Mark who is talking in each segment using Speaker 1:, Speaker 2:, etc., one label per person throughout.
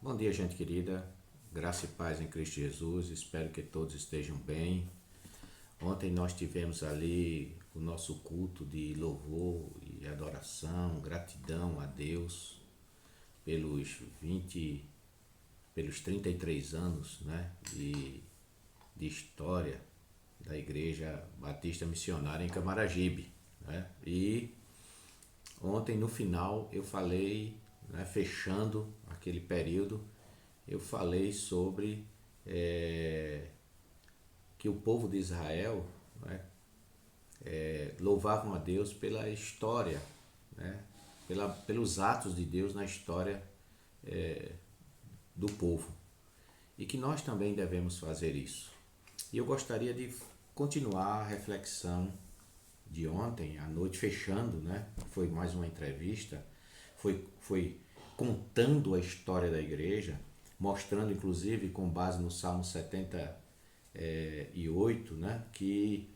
Speaker 1: Bom dia, gente querida. Graça e paz em Cristo Jesus. Espero que todos estejam bem. Ontem nós tivemos ali o nosso culto de louvor e adoração, gratidão a Deus pelos 20, pelos 33 anos, né, de história da Igreja Batista Missionária em Camaragibe, né? E ontem no final eu falei, né, fechando aquele período, eu falei sobre que o povo de Israel, né, louvavam a Deus pela história, né, pelos atos de Deus na história do povo. E que nós também devemos fazer isso. E eu gostaria de continuar a reflexão de ontem à noite, fechando, né? Foi mais uma entrevista, foi contando a história da igreja, mostrando inclusive com base no Salmo 78, né? Que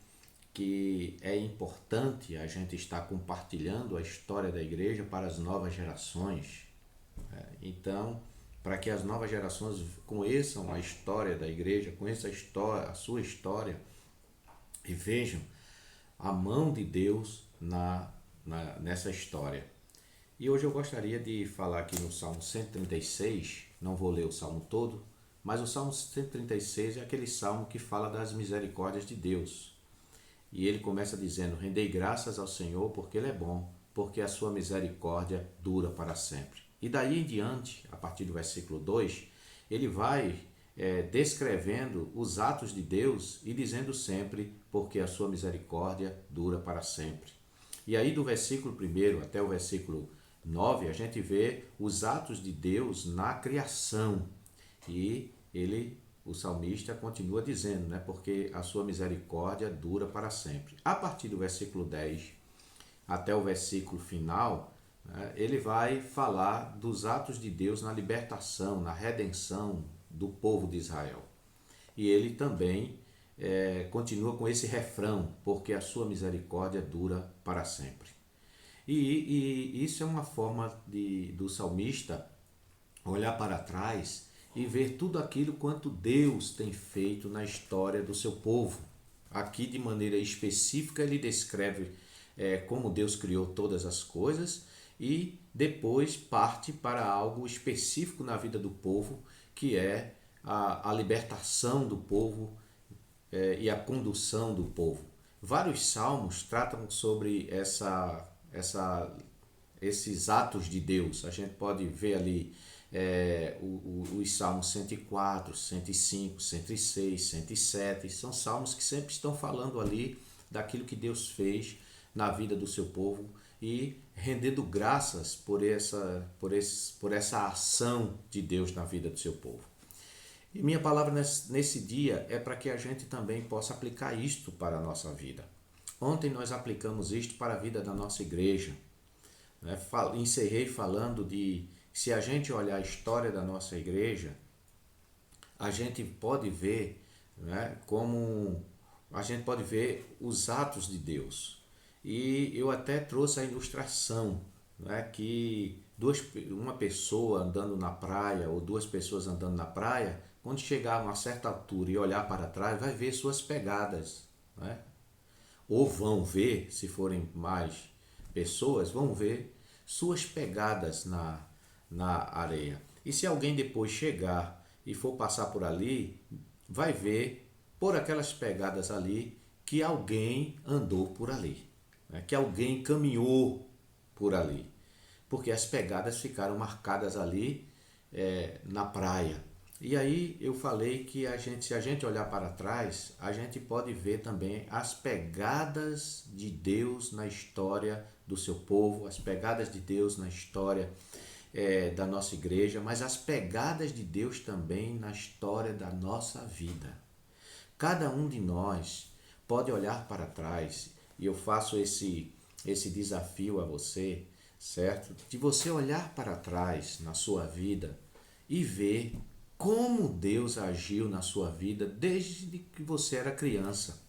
Speaker 1: é importante a gente estar compartilhando a história da igreja para as novas gerações. Então, para que as novas gerações conheçam a história da igreja, conheçam a sua história e vejam a mão de Deus nessa história. E hoje eu gostaria de falar aqui no Salmo 136, não vou ler o Salmo todo, mas o Salmo 136 é aquele salmo que fala das misericórdias de Deus. E ele começa dizendo: rendei graças ao Senhor porque Ele é bom, porque a sua misericórdia dura para sempre. E daí em diante, a partir do versículo 2, ele vai descrevendo os atos de Deus e dizendo sempre: porque a sua misericórdia dura para sempre. E aí do versículo 1 até o versículo 9, a gente vê os atos de Deus na criação. E o salmista continua dizendo, né, porque a sua misericórdia dura para sempre. A partir do versículo 10 até o versículo final, né, ele vai falar dos atos de Deus na libertação, na redenção do povo de Israel. E ele também continua com esse refrão, porque a sua misericórdia dura para sempre. E isso é uma forma do salmista olhar para trás e ver tudo aquilo quanto Deus tem feito na história do seu povo. Aqui, de maneira específica, ele descreve como Deus criou todas as coisas e depois parte para algo específico na vida do povo, que é a libertação do povo e a condução do povo. Vários salmos tratam sobre esses atos de Deus. A gente pode ver ali os salmos 104, 105, 106, 107. São salmos que sempre estão falando ali daquilo que Deus fez na vida do seu povo e rendendo graças por essa ação de Deus na vida do seu povo. E minha palavra nesse dia é para que a gente também possa aplicar isto para a nossa vida. Ontem nós aplicamos isto para a vida da nossa igreja. Né? Encerrei falando de se a gente olhar a história da nossa igreja, a gente pode ver, né, como a gente pode ver os atos de Deus. E eu até trouxe a ilustração, né, que uma pessoa andando na praia ou duas pessoas andando na praia, quando chegar a uma certa altura e olhar para trás, vai ver suas pegadas, né? Ou vão ver, se forem mais pessoas, vão ver suas pegadas na areia. E se alguém depois chegar e for passar por ali, vai ver por aquelas pegadas ali que alguém andou por ali, né? Que alguém caminhou por ali, porque as pegadas ficaram marcadas ali na praia. E aí eu falei que se a gente olhar para trás, a gente pode ver também as pegadas de Deus na história do seu povo, as pegadas de Deus na história da nossa igreja, mas as pegadas de Deus também na história da nossa vida. Cada um de nós pode olhar para trás, e eu faço esse desafio a você, certo? De você olhar para trás na sua vida e ver como Deus agiu na sua vida desde que você era criança,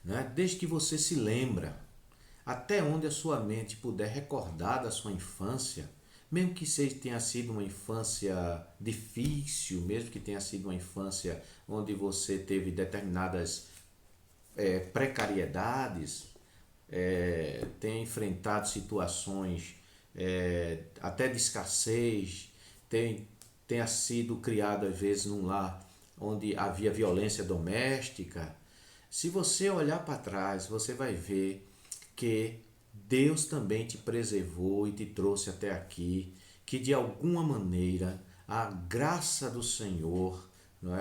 Speaker 1: né? Desde que você se lembra, até onde a sua mente puder recordar da sua infância, Mesmo que tenha sido uma infância difícil, mesmo que tenha sido uma infância onde você teve determinadas precariedades, tem enfrentado situações até de escassez, tenha sido criado às vezes num lar onde havia violência doméstica. Se você olhar para trás, você vai ver que Deus também te preservou e te trouxe até aqui, que de alguma maneira a graça do Senhor, não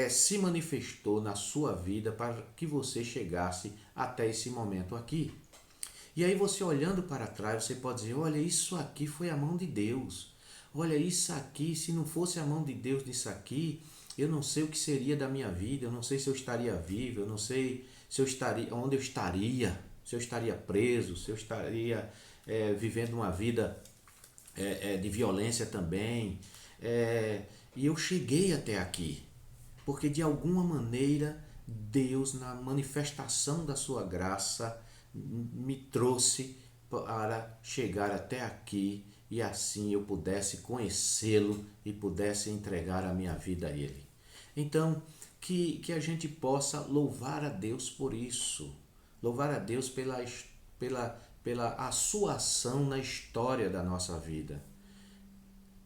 Speaker 1: se manifestou na sua vida para que você chegasse até esse momento aqui. E aí você olhando para trás, você pode dizer, olha, isso aqui foi a mão de Deus. Olha, isso aqui, se não fosse a mão de Deus nisso aqui, eu não sei o que seria da minha vida, eu não sei se eu estaria vivo, eu não sei se eu estaria, onde eu estaria, se eu estaria preso, se eu estaria vivendo uma vida de violência também. E eu cheguei até aqui, porque de alguma maneira Deus, na manifestação da sua graça, me trouxe para chegar até aqui e assim eu pudesse conhecê-lo e pudesse entregar a minha vida a ele. Então, que a gente possa louvar a Deus por isso, louvar a Deus pela a sua ação na história da nossa vida,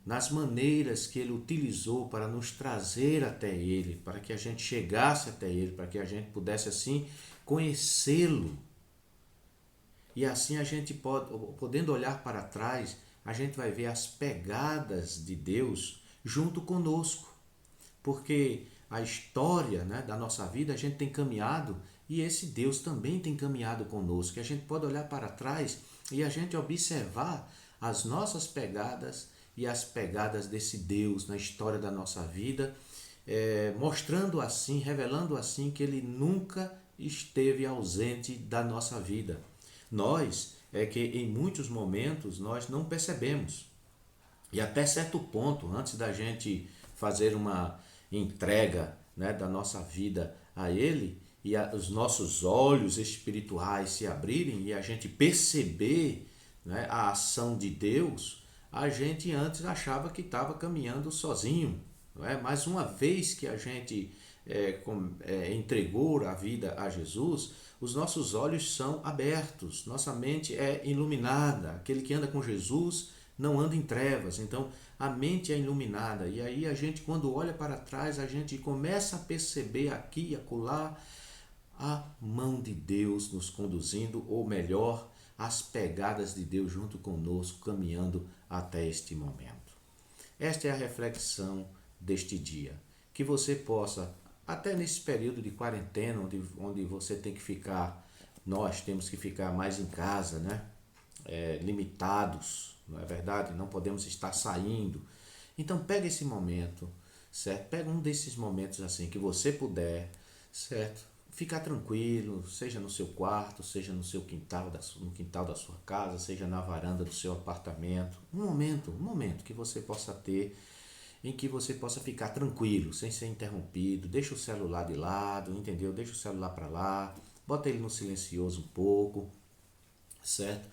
Speaker 1: nas maneiras que ele utilizou para nos trazer até ele, para que a gente chegasse até ele, para que a gente pudesse assim conhecê-lo. E assim a gente podendo olhar para trás, a gente vai ver as pegadas de Deus junto conosco. Porque a história, da nossa vida a gente tem caminhado e esse Deus também tem caminhado conosco. E a gente pode olhar para trás e a gente observar as nossas pegadas e as pegadas desse Deus na história da nossa vida, mostrando assim, revelando assim que ele nunca esteve ausente da nossa vida. Nós é que em muitos momentos nós não percebemos. E até certo ponto, antes da gente fazer uma entrega, da nossa vida a Ele, e os nossos olhos espirituais se abrirem e a gente perceber, a ação de Deus, a gente antes achava que estava caminhando sozinho. Mas uma vez que a gente entregou a vida a Jesus, os nossos olhos são abertos, nossa mente é iluminada. Aquele que anda com Jesus não anda em trevas, então a mente é iluminada. E aí a gente, quando olha para trás, a gente começa a perceber aqui e acolá a mão de Deus nos conduzindo, ou melhor, as pegadas de Deus junto conosco, caminhando até este momento. Esta é a reflexão deste dia. Que você possa, até nesse período de quarentena, onde você tem que ficar, nós temos que ficar mais em casa, limitados, não é verdade? Não podemos estar saindo. Então pega esse momento, certo? Pega um desses momentos assim que você puder, certo? Ficar tranquilo, seja no seu quarto, seja no seu quintal, no quintal da sua casa, seja na varanda do seu apartamento. Um momento que você possa ter, em que você possa ficar tranquilo, sem ser interrompido. Deixa o celular de lado, entendeu? Deixa o celular para lá, bota ele no silencioso um pouco, certo?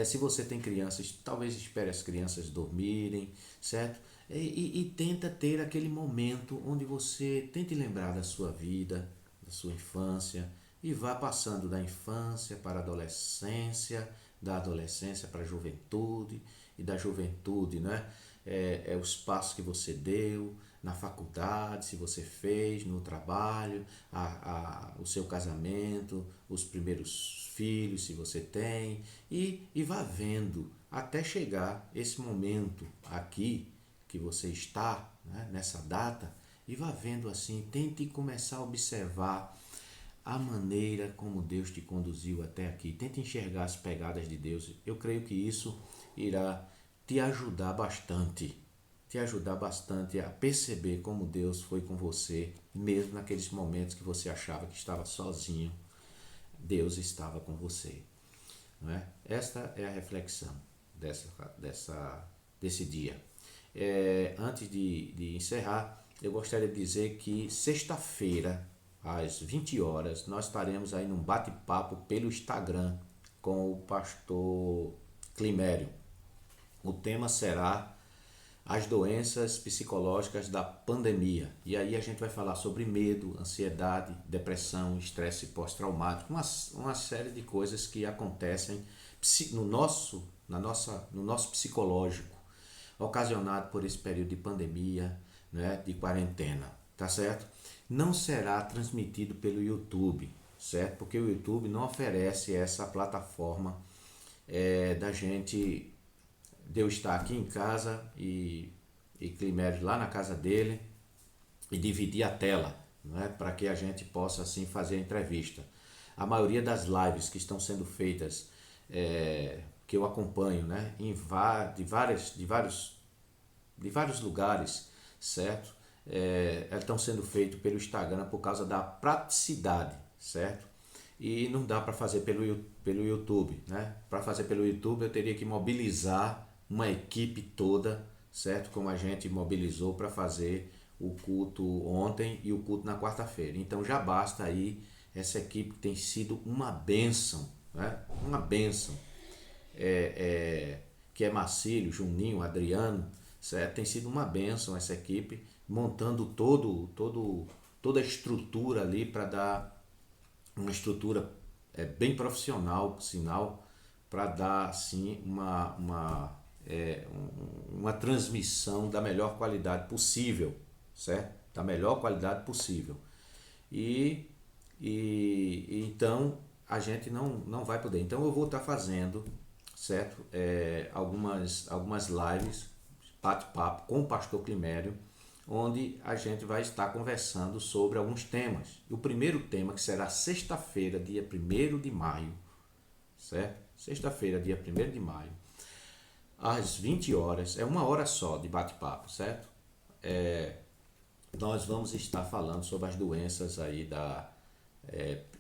Speaker 1: Se você tem crianças, talvez espere as crianças dormirem, certo? E tenta ter aquele momento onde você tente lembrar da sua vida, da sua infância, e vá passando da infância para a adolescência, da adolescência para a juventude, e da juventude, os passos que você deu na faculdade, se você fez, no trabalho, o seu casamento, os primeiros filhos, se você tem, e vá vendo até chegar esse momento aqui que você está, nessa data, e vá vendo assim, tente começar a observar a maneira como Deus te conduziu até aqui. Tente enxergar as pegadas de Deus. Eu creio que isso irá te ajudar bastante a perceber como Deus foi com você, mesmo naqueles momentos que você achava que estava sozinho. Deus estava com você. Não é? Esta é a reflexão desse dia. Antes de encerrar, eu gostaria de dizer que sexta-feira, às 20 horas, nós estaremos aí num bate-papo pelo Instagram com o pastor Climério. O tema será as doenças psicológicas da pandemia. E aí a gente vai falar sobre medo, ansiedade, depressão, estresse pós-traumático, uma série de coisas que acontecem no nosso psicológico, ocasionado por esse período de pandemia, né, de quarentena, tá certo? Não será transmitido pelo YouTube, certo? Porque o YouTube não oferece essa plataforma da gente, de eu estar aqui em casa e Climério lá na casa dele e dividir a tela, né, para que a gente possa assim fazer a entrevista. A maioria das lives que estão sendo feitas, que eu acompanho, né, de vários lugares, certo? Elas estão sendo feitas pelo Instagram por causa da praticidade, certo? E não dá para fazer pelo YouTube, né? Para fazer pelo YouTube eu teria que mobilizar uma equipe toda, certo? Como a gente mobilizou para fazer o culto ontem e o culto na quarta-feira. Então já basta aí essa equipe que tem sido uma bênção, né? Uma bênção. Que é Marcílio, Juninho, Adriano, certo? Tem sido uma bênção essa equipe, montando toda a estrutura ali para dar uma estrutura bem profissional, por sinal, para dar assim uma transmissão da melhor qualidade possível, certo? Da melhor qualidade possível. E então a gente não vai poder. Então eu vou estar fazendo, certo? Algumas lives, bate-papo com o pastor Climério, onde a gente vai estar conversando sobre alguns temas. E o primeiro tema, que será sexta-feira, dia 1º de maio, certo? Sexta-feira, dia 1º de maio, às 20 horas, é uma hora só de bate-papo, certo? Nós vamos estar falando sobre as doenças aí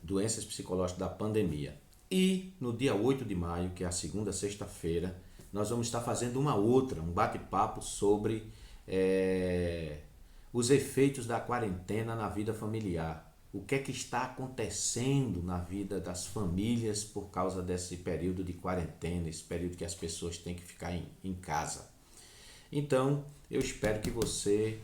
Speaker 1: doenças psicológicas da pandemia. E no dia 8 de maio, que é a segunda sexta-feira, nós vamos estar fazendo um bate-papo sobre os efeitos da quarentena na vida familiar. O que é que está acontecendo na vida das famílias por causa desse período de quarentena, esse período que as pessoas têm que ficar em casa. Então, eu espero que você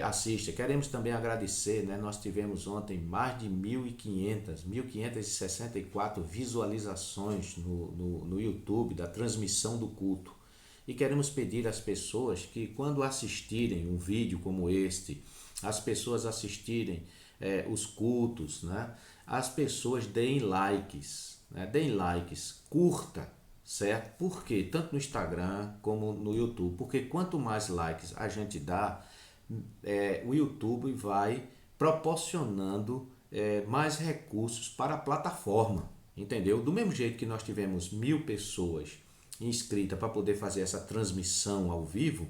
Speaker 1: assista. Queremos também agradecer, né? Nós tivemos ontem mais de 1.564 visualizações no YouTube da transmissão do culto. E queremos pedir às pessoas que, quando assistirem um vídeo como este, as pessoas assistirem os cultos, né? As pessoas deem likes, né? Deem likes, curta, certo? Por quê? Tanto no Instagram como no YouTube. Porque quanto mais likes a gente dá, o YouTube vai proporcionando mais recursos para a plataforma, entendeu? Do mesmo jeito que nós tivemos 1.000 pessoas inscritas para poder fazer essa transmissão ao vivo,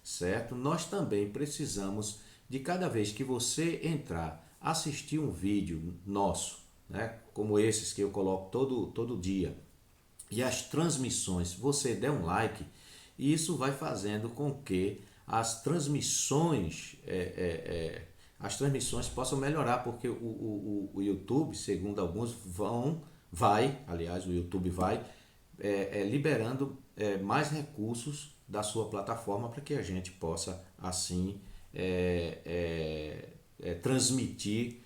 Speaker 1: certo? Nós também precisamos de, cada vez que você entrar, assistir um vídeo nosso, né? Como esses que eu coloco todo dia, e as transmissões, você der um like, e isso vai fazendo com que as transmissões possam melhorar, porque o YouTube, segundo alguns, o YouTube vai liberando mais recursos da sua plataforma para que a gente possa assim transmitir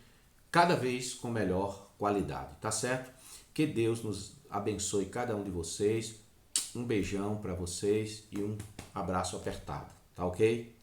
Speaker 1: cada vez com melhor qualidade, tá certo? Que Deus nos abençoe cada um de vocês, um beijão para vocês e um abraço apertado, tá ok?